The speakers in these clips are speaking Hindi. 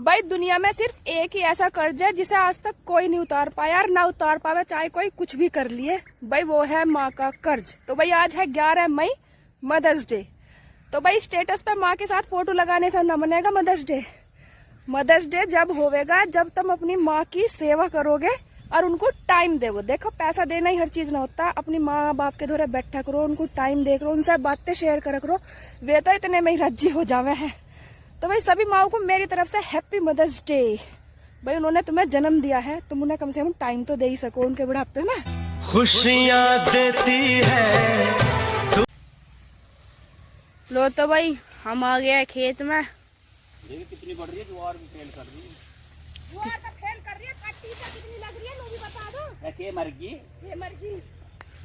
भाई दुनिया में सिर्फ एक ही ऐसा कर्ज है जिसे आज तक कोई नहीं उतार पाया और ना उतार पावे, चाहे कोई कुछ भी कर लिए भाई, वो है माँ का कर्ज। तो भाई आज है 11 मई, मदर्स डे। तो भाई स्टेटस पे माँ के साथ फोटो लगाने से न बनेगा मदर्स डे। मदर्स डे जब होवेगा जब तुम अपनी माँ की सेवा करोगे और उनको टाइम देवो। देखो पैसा देना ही हर चीज ना होता, अपनी माँ बाप के धोरे बैठा करो, उनको टाइम दे करो, उनसे बातें शेयर करा करो, वे तो इतने में ही राजी हो जावे हैं। तो भाई सभी माओ को मेरी तरफ से हैप्पी मदर्स डे। भाई उन्होंने तुम्हें जन्म दिया है, तुम उन्हें कम से कम टाइम तो दे ही सको उनके बुढ़ापे में। खुशियाँ देती है लो तो भाई हम आ गए खेत में। देखिए कितनी बढ़ रही है, ज्वार भी फेल कर रही है। ज्वार तो फेल कर रही है, कट्टी से कितनी लग रही है लो भी बता दो। के मर गई, ये मर गई,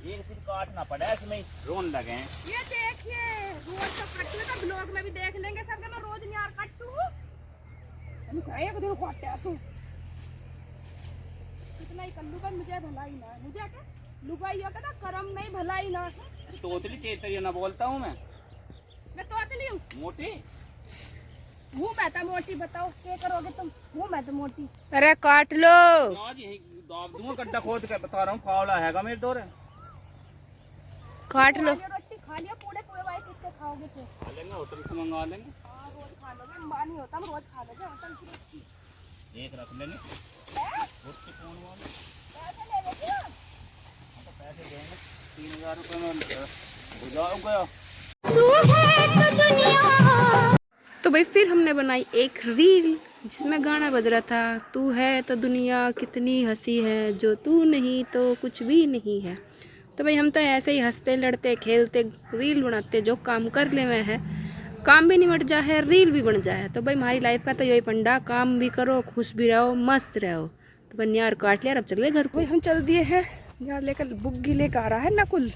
एक दिन काटना पड़ा इसमें रोन लगे। ये देखिए रोज तो कट्टू तो ब्लॉग में भी देख लेंगे सब, मैं रोज नहीं यार कट्टू एक दिन काटे तू कितना ही कल्लू का, मुझे भलाई ना है, मुझे क्या लुगाई हो का करम नहीं भलाई ना है। तोतली तेतरी ना बोलता हूँ मैं तोतली हूँ, मोटी हूँ मैं तो मोटी। बताओ क्या करोगे तुम, हूँ मैं तो मोटी। अरे काट लो, आज यही दाब दूंगा गड्ढा खोद के, बता रहा हूँ फावला हैगा मेरे दौरे। काट लो। रोटी खा लिया पूरे पूरे भाई, किसके खाओगे फिर? खा लेंगे, होटल से मंगा लेंगे। हाँ रोज खा लोगे, माँ नहीं होता हम रोज खा लोगे होटल की रोटी। एक रख लेंगे रोटी कौन वाले पैसे ले लेती हो? तो पैसे देंगे 3000 रुपये में हो जाओगे। तो भाई फिर हमने बनाई एक रील जिसमें गाना बज रहा था, तू है तो दुनिया कितनी हंसी है, जो तू नहीं तो कुछ भी नहीं है। तो भाई हम तो ऐसे ही हंसते लड़ते खेलते रील बनाते, जो काम कर ले में है, काम भी निमट जाए रील भी बन जाए। तो भाई हमारी लाइफ का तो यही फंडा, काम भी करो खुश भी रहो मस्त रहो। तो भाई यार काट लिया, अब चल गए घर को। हम चल दिए हैं यार, लेकर बुग्गी लेकर आ रहा है नकुल।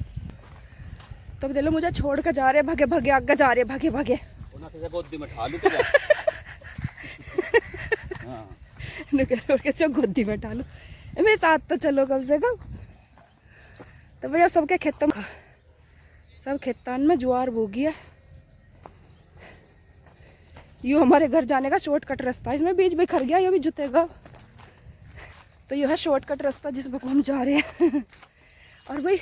तो दे लो मुझे छोड़ कर जा रहे, भगे भगे आगे जा रहे, भगे भगे गोदी में ठालू कैसे गोदी में डालो, मेरे साथ तो चलो कम से कम। तो भैया सबके खेतों में, सब खेतान में ज्वार बो गया। यूँ हमारे घर जाने का शॉर्टकट रास्ता, इसमें बीच भी खर गया, ये भी जुतेगा। तो यह है शॉर्टकट रास्ता जिसमें हम जा रहे हैं। और भाई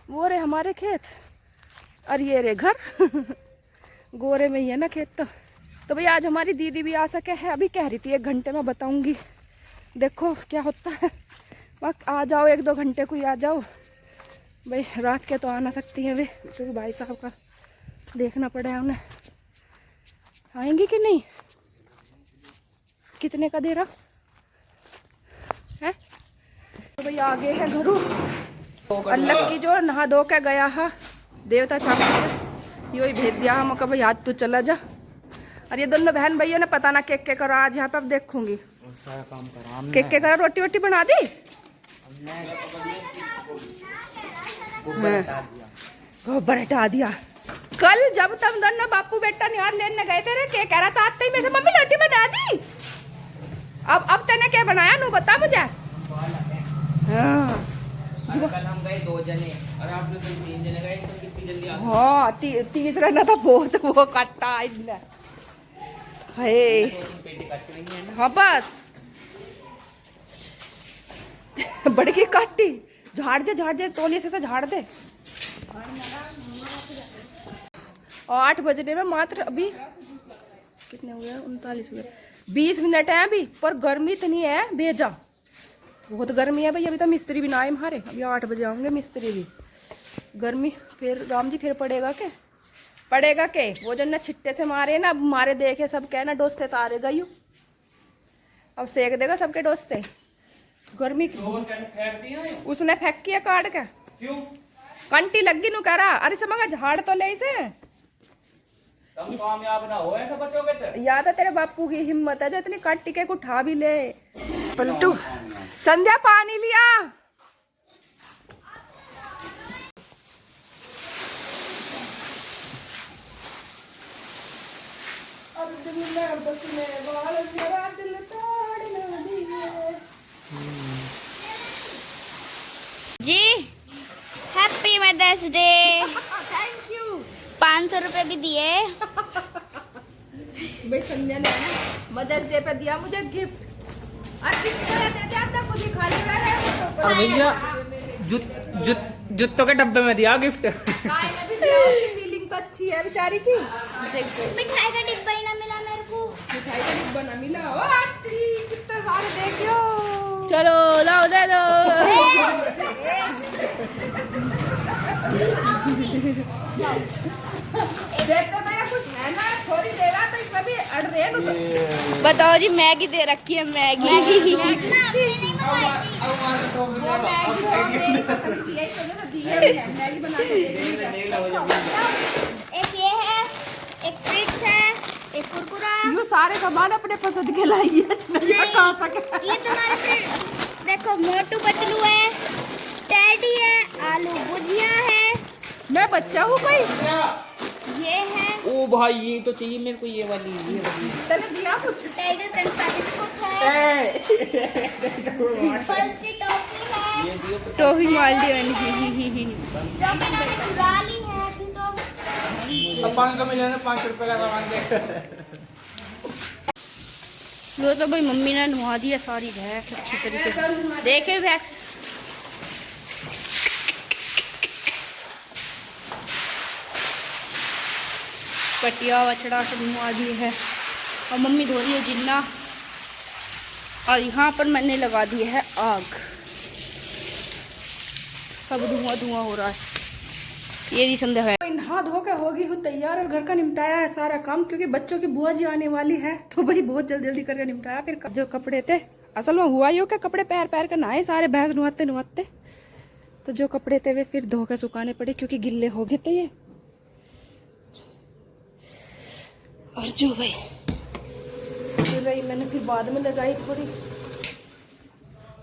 वो रे हमारे खेत और ये रे घर गोरे में ही है ना खेत। तो भाई आज हमारी दीदी भी आ सके है, अभी कह रही थी 1 घंटे में बताऊंगी, देखो क्या होता है। आ जाओ 1-2 घंटे को ही आ जाओ भाई, रात के तो आ ना सकती है वे, क्योंकि भाई साहब का देखना पड़ेगा उन्हें, आएंगी कि नहीं, कितने का दे रहा है। तो भाई आगे है घरों, अल्लाह की जो नहा धो के गया है देवता चाकू, यो ही भेज दिया हम भाई आज तू चला जा। और ये दोनों बहन भाइयों ने पता ना के करो आज यहाँ पे, अब देखूंगी के करो, रोटी वोटी बना दी। गोबर हटा दिया। कल जब तुम दोनों बापू बेटा निहार लेने गए थे, क्या कह रहा था आते ही मेरे से, मम्मी रोटी बना दी। अब तेने क्या बनाया नू बता मुझे। हाँ कल हम गए 2 जने और आप लोग 3 जने गए, तो कितनी जल्दी आ गए? हाँ तीसरा ना था बहुत वो कट्टा इधर है। 2-3 पेटी काट के नहीं है ना? हाँ बस बड़की काटी, झाड़ दे तोलिए से झाड़ दे। 8 बजने में मात्र अभी कितने हुए, 39 हुए, 20 मिनट है अभी, पर गर्मी इतनी है भेजा, बहुत गर्मी है भाई। अभी तो मिस्त्री भी ना आए हमारे, अभी 8 बजे आएंगे मिस्त्री भी। गर्मी फिर राम जी फिर पड़ेगा के वो जो ना छिट्टे से मारे ना, मारे देखे सब कहना डोस से तारेगा यू, अब सेक देगा सबके डोस से। गर्मी उसने फेंक किया काट के, क्यों कंटी लगी नू कह रहा, अरे समझा झाड़ तो ले इसे, तुम कामयाब ना हो ऐसा बचोगे तो। या तो तेरे बापू की हिम्मत है जो इतनी काटी के उठा भी ले। पलटू संध्या पानी लिया। जी happy mother's day. Thank you. 500 रुपए भी दिए। भाई संजय ने ना मदर्स डे पे दिया मुझे गिफ्ट। और किसी को देते आप तक कुछ ही खाली और भैया जूतों के डब्बे में दिया गिफ्ट। काय ने भी दिया, उसकी फीलिंग तो अच्छी है बेचारी की। देखो मिठाई का डिब्बा ही ना मिला मेरे को। मिठाई का डिब्बा ना मिला। ओ आत्री कितना सारे देखियो। चलो लाओ दे दो। देखो तो ये कुछ है ना, थोड़ी देगा तो इसमें भी अड़ रहे हैं। बताओ जी, मैगी दे रखी है, मैगी। मैगी बना के एक ये है, एक चिप्स है, एक कुरकुरा। ये सारे सामान अपने पसंद के लाई है, जितना खा सके। ये तुम्हारे फिर देखो, मोटू पतलू है, टेडी है, आलू भुजिया है, मैं बच्चा हूँ भाई। ये है ओ भाई ये तो चाहिए मेरे को, ये वाली तने दिया कुछ? टाइगर क्रंच का बिस्कुट है, फर्स्ट की टॉफी है, ये दियो टॉफी माल्टी वाली पुरानी है अभी तो। 500 मिले ना, 5 रुपए का सामान दे। वो तो भाई मम्मी ने नुआ दिया सारी भैंस अच्छी तरीके से। देखे भैंस पटिया वछड़ा सब नुआ दी है। और मम्मी धो रही है जिन्ना। और यहाँ पर मैंने लगा दी है आग। सब धुआं धुआं हो रहा है। ये नहीं संदेह है। नहा धो के होगी हूँ तैयार और घर का निपटाया है सारा काम, क्योंकि बच्चों की बुआ जी आने वाली है तो भाई बहुत जल्दी जल्दी करके निपटाया। फिर जो कपड़े थे, असल में हुआ ही हो के कपड़े पैर पैर के नहाए सारे, भैंस नुहाते नुहाते। तो जो कपड़े थे वे फिर धो के सुखाने पड़े, क्योंकि गिल्ले हो गए थे ये। और जो भाई मैंने फिर बाद में लगाई थोड़ी।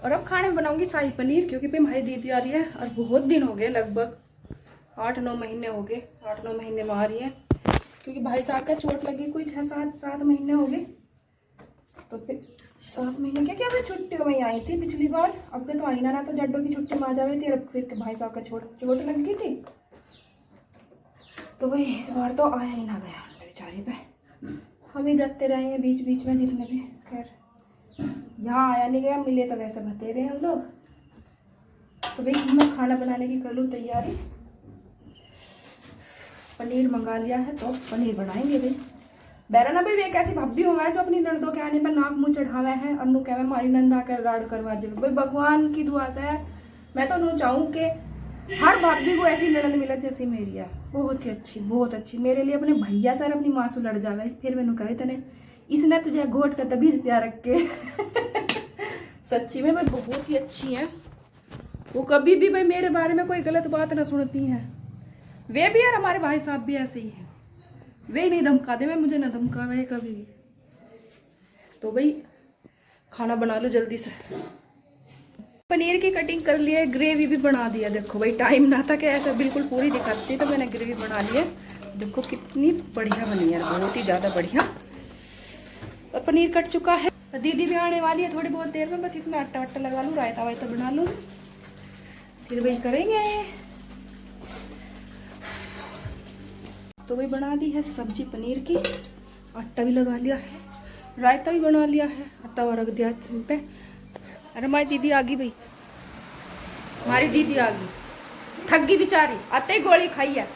और अब खाने में बनाऊंगी शाही पनीर, क्योंकि भाई हमारी दीदी आ रही है और बहुत दिन हो गए, लगभग 8-9 महीने हो गए। 8-9 महीने में आ रही है, क्योंकि भाई साहब का चोट लगी कोई 6-7 महीने हो गए। तो फिर 7 महीने क्या मैं छुट्टियों में ही आई थी पिछली बार। अब के तो आई ना तो जड्डों की छुट्टी में आ जावे थी। और फिर भाई साहब का चोट लग गई थी, तो भाई इस बार तो आया ही ना गया बेचारी पे। हम ही जाते रहे हैं बीच बीच में जितने भी। खैर यहाँ आया नहीं गया, मिले तो वैसे बतेरे हैं हम लोग। तो भाई मैं खाना बनाने की कर लूँ तैयारी। पनीर मंगा लिया है तो पनीर बनाएंगे भाई। बैरन अभी भी एक ऐसी भाभी हुआ है जो अपनी नंदों के आने पर नाक मुंह चढ़ावे हैं और नू कहे मारी नंद आकर राड करवा दे। भाई भगवान की दुआ से है, मैं तो नू चाहूँ कि हर भाभी को ऐसी ननद मिले जैसी मेरी है। बहुत ही अच्छी, बहुत अच्छी। मेरे लिए अपने भैया सर अपनी माँ से लड़ जावे, फिर मैंने कहे तने इसने तुझे घोट का तभी प्यार रख के। सच्ची में भाई बहुत ही अच्छी है। वो कभी भी भाई मेरे बारे में कोई गलत बात ना सुनती हैं। वे भी यार हमारे भाई साहब भी ऐसे ही हैं। वे नहीं धमका दे, मुझे ना धमकावे कभी भी। तो भाई खाना बना लो जल्दी से। पनीर की कटिंग कर ली है, ग्रेवी भी बना दिया। देखो भाई टाइम ना था कि ऐसा बिल्कुल पूरी दिखाती, तो मैंने ग्रेवी बना ली है। देखो कितनी बढ़िया बनी है, बहुत ही ज़्यादा बढ़िया। और पनीर कट चुका है। दीदी भी आने वाली है थोड़ी बहुत देर में, बस इसमें आटा वाटा लगा लूँ, रायता वायता बना लूँ, फिर वही करेंगे। तो वही बना दी है सब्जी पनीर की, आटा भी लगा लिया है, रायता भी बना लिया है, तवा रख दिया पे। अरे हमारी दीदी आ गई भाई, हमारी दीदी आ गई, थक गई बेचारी, आते ही गोली खाई है।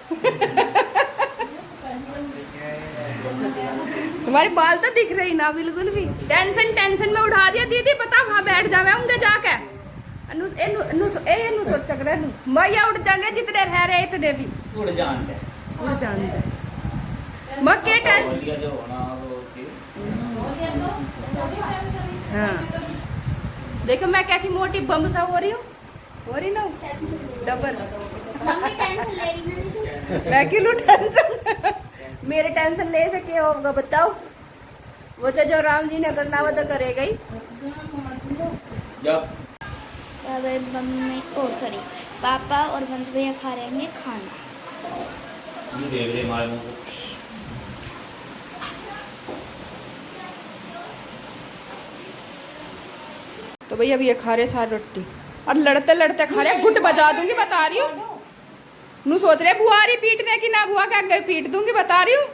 तुम्हारे बाल तो दिख रही ना बिल्कुल भी। टेंशन में उठा दिया दीदी, पता वहां बैठ जावे होंगे जाके। सोच रहे मैया उठ जाएंगे जितने रह रहे इतने भी उड़ जान दे। मैं के टेंशन। जो होना वो हाँ देखो मैं कैसी मोटी बम सा हो रही हूँ, हो रही ना डबल। मम्मी टेंशन ले रही ना तू। मैं क्यों लूँ टेंशन? मेरे टेंशन ले सके होगा बताओ? वो तो जो राम जी ने करना वो तो करेगा ही। जब अब मम्मी सॉरी पापा और वंश भैया खा रहे हैं खाना। ये देख रहे हमारे मुंह को। तो भैया अभी ये खा रहे सारी रोटी और लड़ते लड़ते खा रहे, गुट बजा दूंगी बता रही हूँ। नू सोच रहे बुआ रही पीटने की, ना बुआ के आगे पीट दूंगी बता रही हूँ।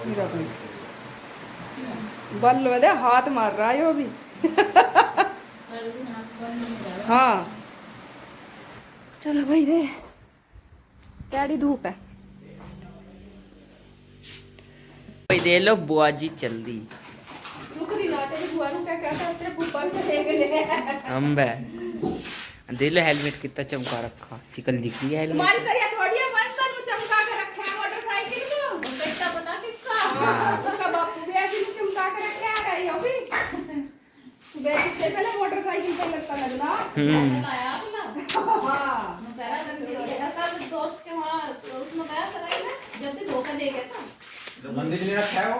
मेरा भैंस बल दे हाथ मार रहा है वो भी। हाँ चलो भाई दे कैडी धूप है। भाई दे लो बुआ जी चल दी। रुक नहीं ना तेरी बुआ को क्या कहता है तेरे बुआ भी तो देख ले। हम बे दे लो हेलमेट कितना चमका रखा सिकल दिख रही है हेलमेट। तुम्हारी तरह थोड़ी है मनसा नु चमका के रखे है मोटरसाइकिल को। बेटा पता किसका? हाँ। उसका बापू भी ऐसे ही चमका के रखे आ रही हो भी। बेटी से पहले मोटरसाइकिल पे लगता लगना। आया था ना हाँ मैं कह रहा था दोस्त के वहाँ उसमें गया सगाई में जब भी धोखा दे गया था मंदिर में रखा है वो।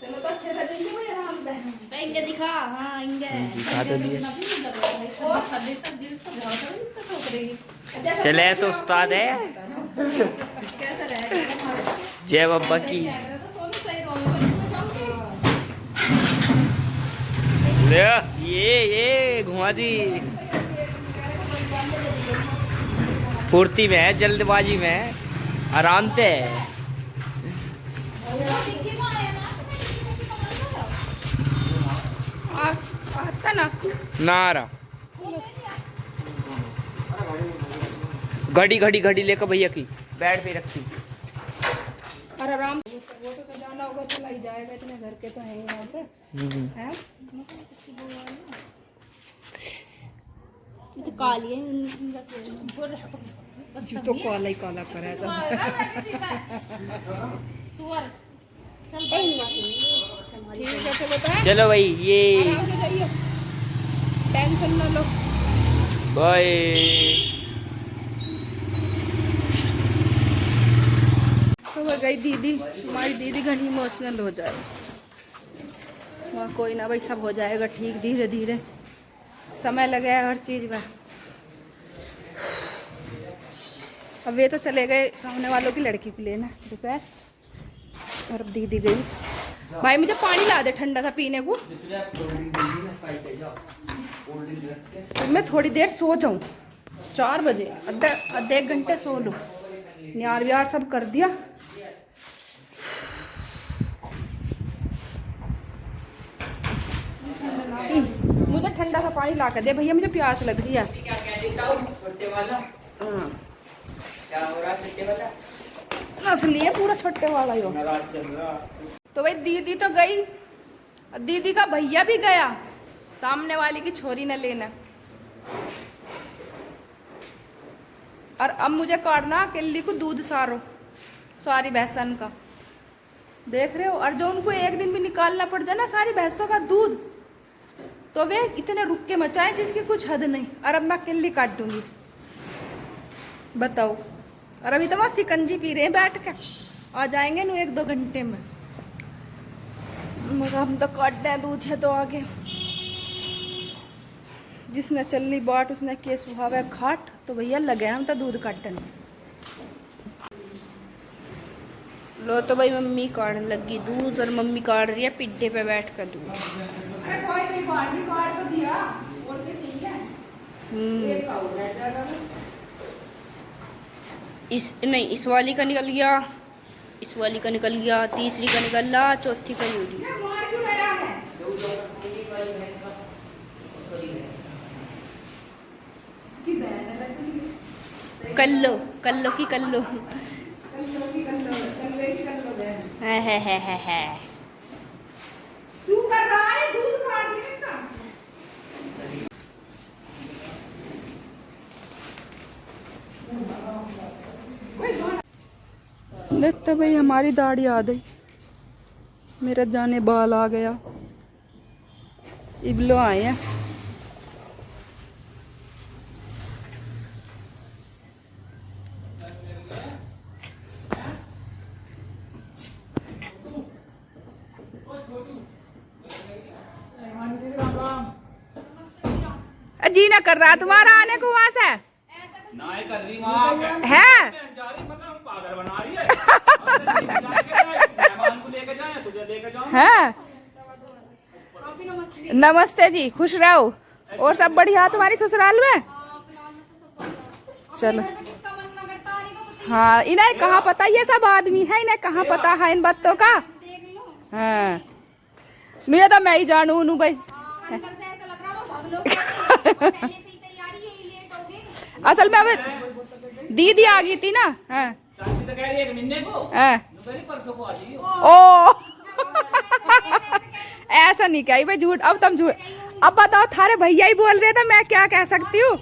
चलो तो अच्छे से देंगे भाई आराम से। इंगे दिखा हाँ इंगे दिखा तो दिया। कैसा चले तो उस्ताद है रहेगा जय बाबा की। सोनू सही रोगे ले ये घुमा दी फुर्ती में है जल्दबाजी में आराम से आता ना नारा घड़ी घड़ी घड़ी लेकर भैया की बेड पे रखी। और आराम वो तो सजाना होगा तो लाई जाएगा इतने घर के तो हैं यहाँ पे हैं। तो काली है तो काला ही काला कर है सब। ठीक है चलो तो चलो भाई ये आराम से जाइए टेंशन ना लो। बाय। तो वो गई दीदी हमारी दीदी घनी इमोशनल हो जाए। वहाँ कोई ना भाई सब हो जाएगा ठीक धीरे धीरे समय लगे हर चीज़ में। अब वे तो चले गए सामने वालों की लड़की को लेना दोपहर और अब दीदी गई। भाई मुझे पानी ला दे ठंडा सा पीने को। तो मैं थोड़ी देर सो जाऊं 4 बजे आधे 1 घंटे सो लूँ। न्यार व्यार सब कर दिया। मुझे ठंडा सा पानी ला कर दे भैया मुझे प्यास लग रही है। हाँ असली है पूरा छोटे वाला ही हो। तो भाई दीदी तो गई दीदी का भैया भी गया सामने वाली की छोरी न लेना। और अब मुझे काटना किल्ली को दूध सारी भैंसन का देख रहे हो। और जो उनको एक दिन भी निकालना पड़ जाए ना सारी भैंसों का दूध तो वे इतने रुक के मचाए जिसकी कुछ हद नहीं। और अब मैं किल्ली काट दूंगी बताओ। और अभी तो वहाँ सिकंजी पी रहे हैं बैठ के आ जाएंगे ना 1-2 घंटे में। मगर हम तो काट दें दूध है तो आगे जिसने चलनी बाट उसने के सुहावे खाट। तो भैया लगे हम तो दूध काटने। लो तो भाई मम्मी काटने लगी दूध और मम्मी काट रही है पिड्डे पे बैठ कर दूध। इस वाली का निकल गया इस वाली का निकल गया तीसरी का निकल रहा चौथी का यूरी। कल्लो की कल्लो है। क्यों कर रहा है दूध काट इसका। देखते भाई हमारी दाढ़ी आ गई मेरा जाने बाल आ गया इबलो आए हैं। जी ना कर रहा तुम्हारा आने को वहां से ना कर रही वहाँ है पागल बना रही है। मेहमान को लेके जाए तुझे लेके जाऊं। है। नमस्ते जी खुश रहो और सब बढ़िया तुम्हारी ससुराल में। चलो हाँ इन्हें कहाँ पता, ये सब आदमी है, इन्हें कहाँ पता है इन बातों का। हाँ मुझे तो मैं ही जानू नू भाई। असल में अब दीदी आ गई थी ना। हाँ चाची तो कह रही है कि मिलने को हाँ मेरी परसों को आ जाइए। ओ ऐसा नहीं कही भाई, झूठ। अब तुम झूठ, अब बताओ थारे भैया ही बोल रहे थे, मैं क्या कह सकती हूँ।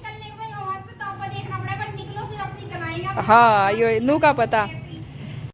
हाँ यो नू का पता।